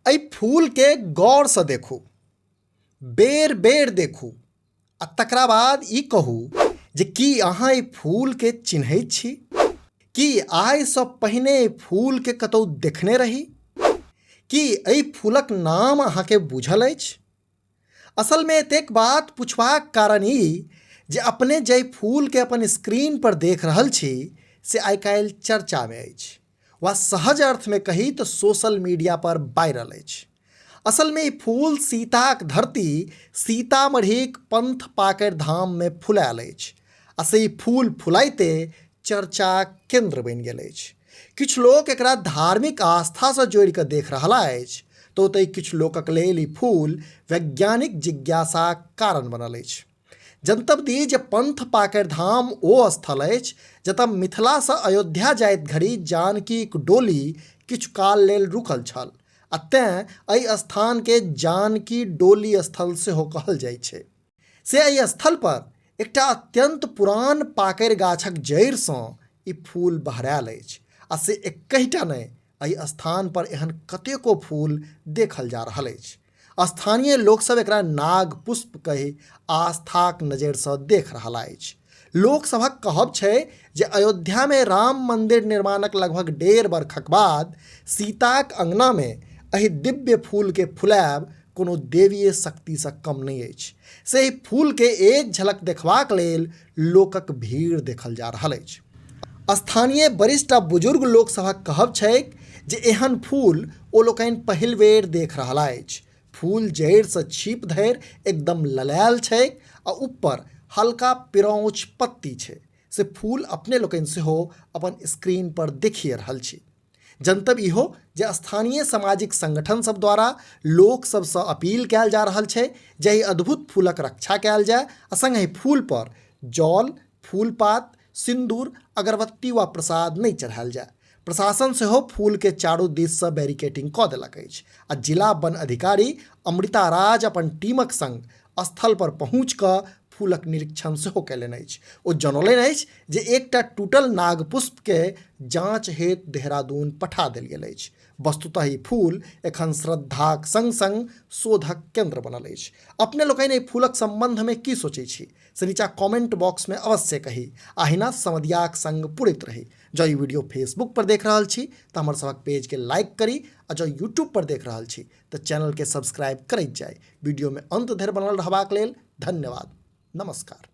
एहि फूल के गौर से देखू, बेर बेर देखू आ तकरा बाद ई कहू जे की अहाँ एहि फूल के चिन्हैत छी? की आइ सँ पहिने एहि फूल के कतौ देखने रही? की एहि फूलक नाम अहाँके बुझल अछि? असल में एतेक बात पूछबाक कारण ई जे अपने जै फूल के अपन स्क्रीन पर देख रहल छी से आइ काल्हि चर्चा में अछि, वा सहज अर्थ में कही तो सोशल मीडिया पर वायरल अछि। असल में ई फूल सीताक धरती सीतामढ़ीक पंथ पाकरि धाम में फुलायल अछि आ से ई फूल फुलाइते चर्चा केंद्र बनि गेल अछि। किछु लोक एकरा धार्मिक आस्था से जोड़ि कऽ देख रहला अछि, तो ओतहि किछु लोकक लेल ई फूल वैज्ञानिक जिज्ञासाक कारण बनल अछि। जनतब दी जे पंथ पाकरि धाम ओ स्थल अछि जतऽ मिथिला से अयोध्या जाइत घड़ी जानकीक डोली किछु काल लेल रुकल छल आ तें एहि स्थान के जानकी डोली स्थल सेहो कहल जाइ छै। से एहि स्थल पर एकटा अत्यंत पुरान पाकरि गाछक जड़ि सँ ई फूल बहरायल अछि आ से एकहिटा नहि, एहि स्थान पर एहन कतेको फूल देखल जा रहल अछि। स्थानीय लोकसभ एकरा नाग पुष्प कहि आस्थाक नजरि सँ देख रहल अछि। लोकसभक कहब छै जे अयोध्या में राम मंदिर निर्माणक लगभग 1.5 वर्षक बाद सीताक अंगना में एहि दिव्य फूल के फुलाएब कोनो देवीय शक्ति से कम नहीं अछि। से एहि फूल के एक झलक देखबाक लेल लोकक भीड़ देखल जा रहल अछि। स्थानीय वरिष्ठ आ बुजुर्ग लोकसभक कहब छै जे एहन फूल ओ लोकनि पहिल बेर देख रहल अछि। फूल जड़ि से छीप धरि एकदम ललायल छै आ ऊपर हल्का पिरौंच पत्ती छै। से फूल अपने लोकनि सेहो अपन स्क्रीन पर देखिए रहल छी। जनतब इहो जे स्थानीय सामाजिक संगठन सब द्वारा लोक सब से अपील कयल जा रहल छै जे एहि अद्भुत फूलक रक्षा कयल जाय आ संगहि फूल पर जल, फूलपात, सिंदूर, अगरबत्ती वा प्रसाद नहीं चढ़ायल जाय। प्रशासन सेहो फूल के चारू दिस से बैरिकेडिंग कऽ देलक अछि आ जिला वन अधिकारी अमृता राज अपन टीमक संग स्थल पर पहुँच कऽ फूलक निरीक्षण सेहो कयलनि अछि। ओ जनौलनि अछि जे एकटा टूटल नागपुष्प के जांच हेतु देहरादून पठा देल गेल अछि। वस्तुतः ई फूल एखन श्रद्धाक संग संग शोधक केंद्र बनल अछि। अपने लोकनि एहि फूलक संबंध में की सोचै छी से नीचा कमेंट बॉक्स में अवश्य कही। अहिना समधियाक संग पुरैत रही। जँ ई वीडियो फेसबुक पर देख रहल छी तऽ हमर सबक पेज के लाइक करी आ जँ यूट्यूब पर देख रहल छी तऽ चैनल के सब्सक्राइब करैत जाय। वीडियो में अंत धरि बनल रहबाक लेल धन्यवाद। नमस्कार।